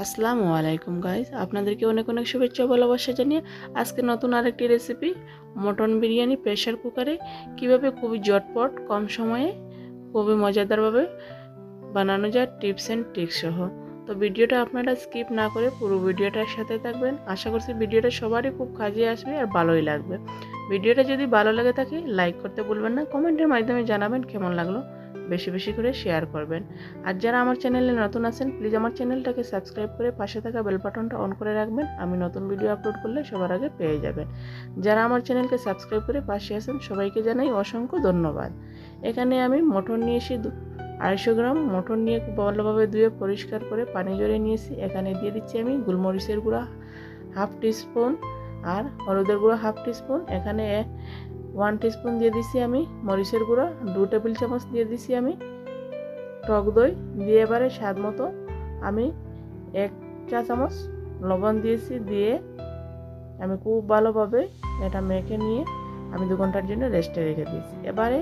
আসসালামু আলাইকুম গাইস, আপনাদেরকে অনেক অনেক শুভেচ্ছা ও ভালোবাসা জানিয়ে আজকে নতুন আরেকটি রেসিপি মটন বিরিয়ানি প্রেসার কুকারে কিভাবে খুবই ঝটপট কম সময়ে খুবই মজাদারভাবে বানানো যায় টিপস অ্যান্ড ট্রিক্স সহ। তো ভিডিওটা আপনারা স্কিপ না করে পুরো ভিডিওটার সাথে থাকবেন। আশা করছি ভিডিওটা সবারই খুব কাজে আসবে আর ভালোই লাগবে। ভিডিওটা যদি ভালো লাগে থাকে লাইক করতে ভুলবেন না, কমেন্টের মাধ্যমে জানাবেন কেমন লাগলো, বেশি বেশি করে শেয়ার করবেন। আর যারা আমার চ্যানেলে নতুন আছেন প্লিজ আমার চ্যানেলটাকে সাবস্ক্রাইব করে পাশে থাকা বেল বাটনটা অন করে রাখবেন, আমি নতুন ভিডিও আপলোড করলে সবার আগে পেয়ে যাবেন। যারা আমার চ্যানেলকে সাবস্ক্রাইব করে পাশে আছেন সবাইকে জানাই অসংখ্য ধন্যবাদ। এখানে আমি মটন নিয়েছি 250 গ্রাম। মটন নিয়ে খুব ভালোভাবে ধুয়ে পরিষ্কার করে পানি ঝরিয়ে নিয়েছি। এখানে দিয়ে দিচ্ছি আমি গোলমরিচের গুঁড়া হাফ টিস্পুন আর হলুদের গুঁড়া হাফ টিস্পুন। এখানে 1 টিস্পুন দিয়ে দিছি আমি মরিচের গুঁড়া, 2 টেবিল চামচ দিয়ে দিছি আমি টক দই দিয়ে এবারে স্বাদ মতো আমি 1 চা চামচ লবণ দিয়েছি। দিয়ে আমি খুব ভালোভাবে এটা মেখে নিয়ে আমি 2 ঘন্টার জন্য রেস্টে রেখে দিয়েছি। এবারে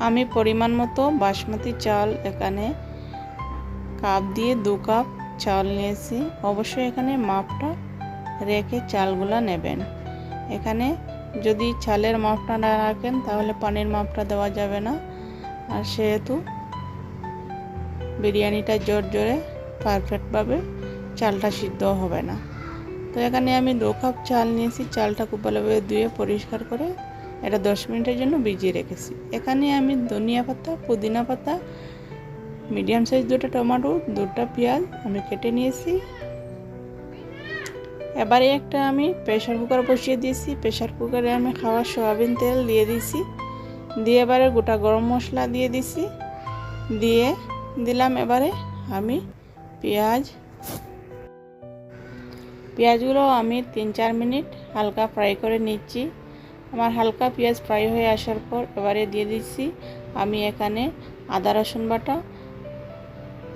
আমি পরিমাণ মতো বাসমতি চাল এখানে কাপ দিয়ে 2 কাপ চাল নিয়েছি। অবশ্যই এখানে মাপটা রেখে চালগুলো নেবেন। এখানে যদি চালের মাপটা না রাখেন তাহলে পানির মাপটা দেওয়া যাবে না, আর সেহেতু বিরিয়ানিটা জোরে পারফেক্টভাবে চালটা সিদ্ধ হবে না। তো এখানে আমি 2 কাপ চাল নিয়েছি। চালটা খুব ভালোভাবে ধুয়ে পরিষ্কার করে এটা 10 মিনিটের জন্য ভিজিয়ে রেখেছি। এখানে আমি ধনিয়া পাতা, পুদিনা পাতা, মিডিয়াম সাইজ 2টা টমেটো, 2টা পেঁয়াজ আমি কেটে নিয়েছি। এবারে একটা আমি প্রেসার কুকার বসিয়ে দিয়েছি। প্রেসার কুকারে আমি খাওয়া সয়াবিন তেল দিয়ে দিয়েছি। দিয়ে এবারে গোটা গরম মশলা দিয়ে দিয়েছি। দিয়ে দিলাম এবারে আমি পেঁয়াজগুলো আমি 3-4 মিনিট হালকা ফ্রাই করে নিচ্ছি। আমার হালকা পেঁয়াজ ফ্রাই হয়ে আসার পর এবারে দিয়ে দিচ্ছি আমি এখানে আদা রসুন বাটা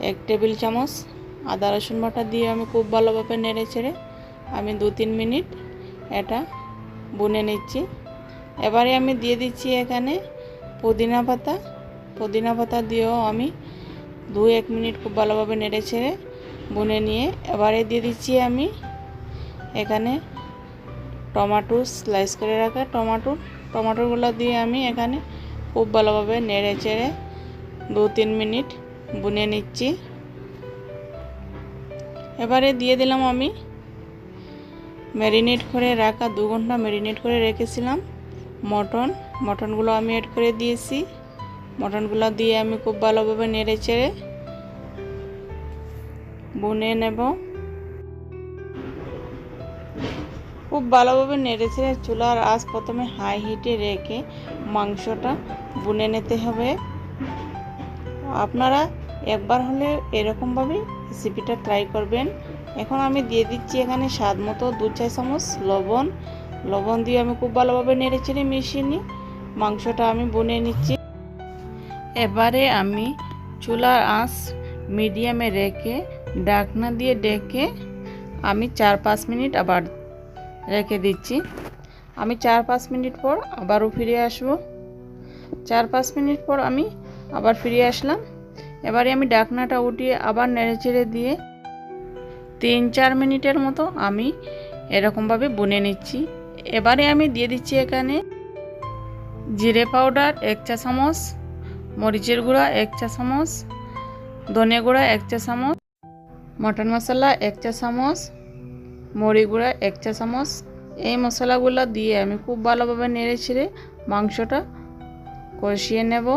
1 টেবিল চামচ আদা রসুন বাটা দিয়ে আমি খুব ভালোভাবে নেড়ে চেড়ে আমি 2-3 মিনিট এটা ভুনে নিচ্ছি। এবারে আমি দিয়ে দিচ্ছি এখানে পুদিনা পাতা দিয়েও আমি 2-1 মিনিট খুব ভালোভাবে নেড়ে ছেড়ে ভুনে নিয়ে এবারে দিয়ে দিচ্ছি আমি এখানে টমেটো স্লাইস করে রাখা টমেটোগুলো দিয়ে আমি এখানে খুব ভালোভাবে নেড়ে চেড়ে 2-3 মিনিট ভুনে নিচ্ছি। এবারে দিয়ে দিলাম আমি ম্যারিনেট করে রাখা 2 ঘন্টা ম্যারিনেট করে রেখেছিলাম মটনগুলো আমি এড করে দিয়েছি। মটনগুলো দিয়ে আমি খুব ভালোভাবে নেড়ে চেড়ে ভুনে নেব। খুব ভালোভাবে নেড়ে চেড়ে চুলার আঁচ প্রথমে হাই হিটে রেখে মাংসটা ভুনে নিতে হবে। আপনারা একবার হলে এরকমভাবে রেসিপিটা ট্রাই করবেন। এখন আমি দিয়ে দিচ্ছি এখানে স্বাদ মতো 2 চা চামচ লবণ দিয়ে আমি খুব ভালোভাবে নেড়ে চেড়ে মিশিয়ে নিয়ে মাংসটা আমি ভুনে নিচ্ছি। এবারে আমি চুলার আঁচ মিডিয়ামে রেখে ঢাকনা দিয়ে ঢেকে আমি 4-5 মিনিট আবার রেখে দিচ্ছি। আমি 4-5 মিনিট পর আবারও ফিরে আসবো। 4-5 মিনিট পর আমি আবার ফিরে আসলাম। এবারে আমি ঢাকনাটা উঠিয়ে আবার নেড়েচেড়ে দিয়ে 3-4 মিনিটের মতো আমি এরকমভাবে ভুনে নিচ্ছি। এবারে আমি দিয়ে দিচ্ছি এখানে জিরে পাউডার 1 চা চামচ, মরিচের গুঁড়া 1 চা চামচ, ধনে গুঁড়া 1 চা চামচ, মটন মশলা 1 চা চামচ, মরি গুঁড়া 1 চা চামচ। এই মশলাগুলো দিয়ে আমি খুব ভালোভাবে নেড়ে ছেড়ে মাংসটা কষিয়ে নেব।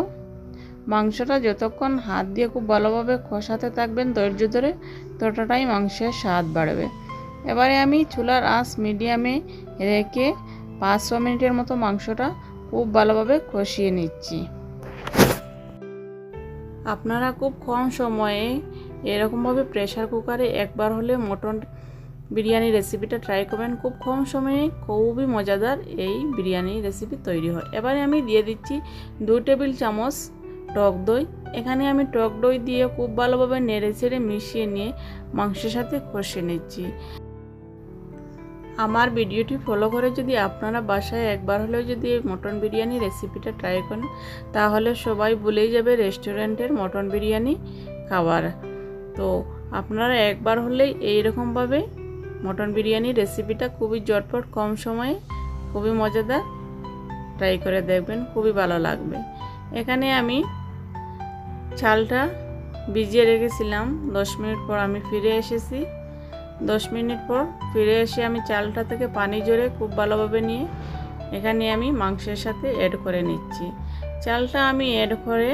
মাংসটা যতক্ষণ হাত দিয়ে খুব ভালোভাবে কষাতে থাকবেন ধৈর্য ধরে, ততটাই মাংসের স্বাদ বাড়বে। এবারে আমি চুলার আঁচ মিডিয়ামে রেখে 5-6 মিনিটের মতো মাংসটা খুব ভালোভাবে কষিয়ে নিচ্ছি। আপনারা খুব কম সময়ে এরকমভাবে প্রেসার কুকারে একবার হলে মটন বিরিয়ানি রেসিপিটা ট্রাই করবেন। খুব কম সময়ে খুবই মজাদার এই বিরিয়ানি রেসিপি তৈরি হয়। এবারে আমি দিয়ে দিচ্ছি 2 টেবিল চামচ টক দই। এখানে আমি টক দই দিয়ে খুব ভালোভাবে নেড়ে ছেড়ে মিশিয়ে নিয়ে মাংসের সাথে কষে নিচ্ছি। আমার ভিডিওটি ফলো করে যদি আপনারা বাসায় একবার হলেও যদি এই মটন বিরিয়ানি রেসিপিটা ট্রাই করেন তাহলে সবাই ভুলেই যাবে রেস্টুরেন্টের মটন বিরিয়ানি খাবার। তো আপনারা একবার হলেই এইরকমভাবে মটন বিরিয়ানি রেসিপিটা খুবই ঝটপট কম সময়ে খুবই মজাদার ট্রাই করে দেখবেন, খুবই ভালো লাগবে। এখানে আমি চালটা ভিজিয়ে রেখেছিলাম, 10 মিনিট পর আমি ফিরে এসেছি। 10 মিনিট পর ফিরে এসে আমি চালটা থেকে পানি ঝরে খুব ভালোভাবে নিয়ে এখানে আমি মাংসের সাথে অ্যাড করে নিচ্ছি। চালটা আমি অ্যাড করে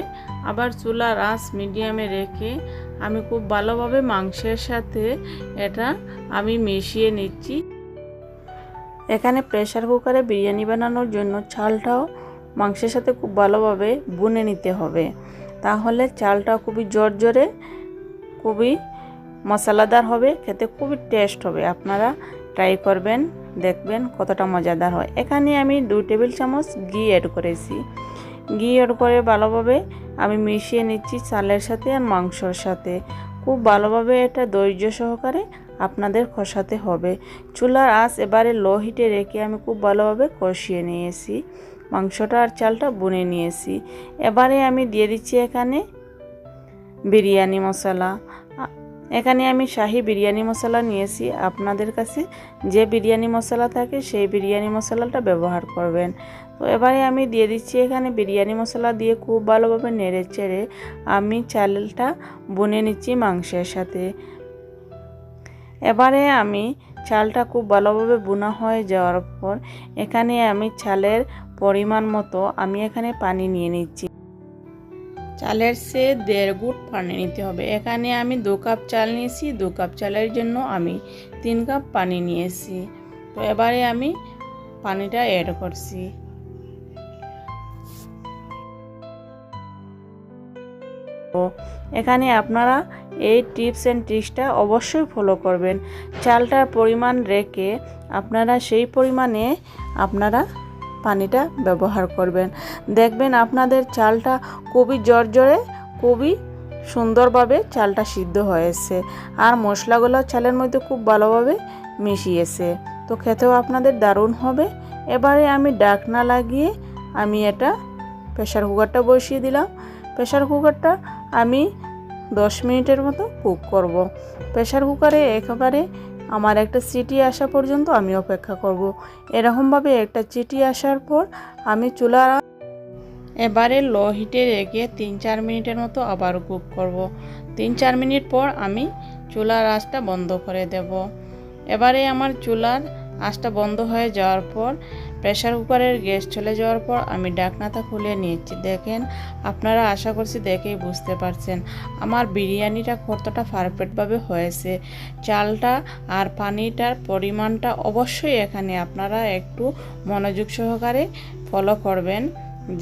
আবার চুলার আঁচ মিডিয়ামে রেখে আমি খুব ভালোভাবে মাংসের সাথে এটা আমি মিশিয়ে নিচ্ছি। এখানে প্রেসার কুকারে বিরিয়ানি বানানোর জন্য চালটাও মাংসের সাথে খুব ভালোভাবে ভুনে নিতে হবে, তাহলে চালটা খুবই ঝরঝরে খুবই মশলাদার হবে, খেতে খুবই টেস্ট হবে। আপনারা ট্রাই করবেন, দেখবেন কতটা মজাদার হয়। এখানে আমি 2 টেবিল চামচ ঘি অ্যাড করেছি। ঘি অ্যাড করে ভালোভাবে আমি মিশিয়ে নিচ্ছি চালের সাথে আর মাংসর সাথে। খুব ভালোভাবে এটা ধৈর্য সহকারে আপনাদের কষাতে হবে। চুলার আঁচ এবারে লো হিটে রেখে আমি খুব ভালোভাবে কষিয়ে নিয়েছি, মাংসটা আর চালটা বুনে নিয়েছি। এবারে আমি দিয়ে দিচ্ছি এখানে বিরিয়ানি মশলা। এখানে আমি শাহি বিরিয়ানি মশলা নিয়েছি, আপনাদের কাছে যে বিরিয়ানি মশলা থাকে সেই বিরিয়ানি মশলাটা ব্যবহার করবেন। তো এবারে আমি দিয়ে দিচ্ছি এখানে বিরিয়ানি মশলা দিয়ে খুব ভালোভাবে নেড়ে চেড়ে আমি চালটা বুনে নিচ্ছি মাংসের সাথে। এবারে আমি চালটা খুব ভালোভাবে বোনা হয়ে যাওয়ার পর এখানে আমি চালের পরিমাণ মতো আমি এখানে পানি নিয়ে নিচ্ছি। চালের সে 1.5 গুঁট পানি নিতে হবে। এখানে আমি 2 কাপ চাল নিয়েছি, 2 কাপ চালের জন্য আমি 3 কাপ পানি নিয়েছি। তো এবারে আমি পানিটা অ্যাড করছি। তো এখানে আপনারা এই টিপস অ্যান্ড ট্রিক্সটা অবশ্যই ফলো করবেন। চালটার পরিমাণ রেখে আপনারা সেই পরিমাণে আপনারা পানিটা ব্যবহার করবেন। দেখবেন আপনাদের চালটা খুবই ঝরঝরে খুবই সুন্দরভাবে চালটা সিদ্ধ হয়েছে আর মশলাগুলো চালের মধ্যে খুব ভালোভাবে মিশিয়েছে। তো খেতেও আপনাদের দারুণ হবে। এবারে আমি ঢাকনা লাগিয়ে আমি এটা প্রেসার কুকারটা বসিয়ে দিলাম। প্রেসার কুকারটা আমি 10 মিনিটের মতো কুক করব। প্রেসার কুকারে একেবারে আমার একটা সিটি আসা পর্যন্ত আমি অপেক্ষা করব। এরকমভাবে একটা সিটি আসার পর আমি চুলার এবারে লো হিটে রেখে 3-4 মিনিটের মতো আবার কুক করব। 3-4 মিনিট পর আমি চুলার আঁচটা বন্ধ করে দেব। এবারে আমার চুলার আঁচটা বন্ধ হয়ে যাওয়ার পর প্রেসার কুকারের গ্যাস চলে যাওয়ার পর আমি ঢাকনাটা খুলে নিয়েছি। দেখেন আপনারা আশা করছি দেখেই বুঝতে পারছেন আমার বিরিয়ানিটা কতটা পারফেক্টভাবে হয়েছে। চালটা আর পানিটার পরিমাণটা অবশ্যই এখানে আপনারা একটু মনোযোগ সহকারে ফলো করবেন।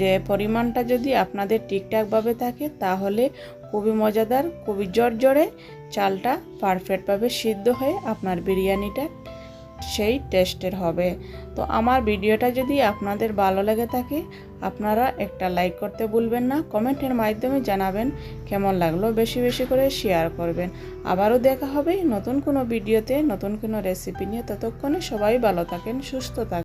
যে পরিমাণটা যদি আপনাদের ঠিকঠাকভাবে থাকে তাহলে খুবই মজাদার খুবই ঝরঝরে চালটা পারফেক্টভাবে সিদ্ধ হয়ে আপনার বিরিয়ানিটা সেই টেস্টের হবে। তো আমার ভিডিওটা যদি আপনাদের ভালো লেগে থাকে আপনারা একটা লাইক করতে ভুলবেন না, কমেন্টের মাধ্যমে জানাবেন কেমন লাগলো, বেশি বেশি করে শেয়ার করবেন। আবারও দেখা হবে নতুন কোনো ভিডিওতে নতুন কোনো রেসিপি নিয়ে। ততক্ষণে সবাই ভালো থাকেন, সুস্থ থাকেন।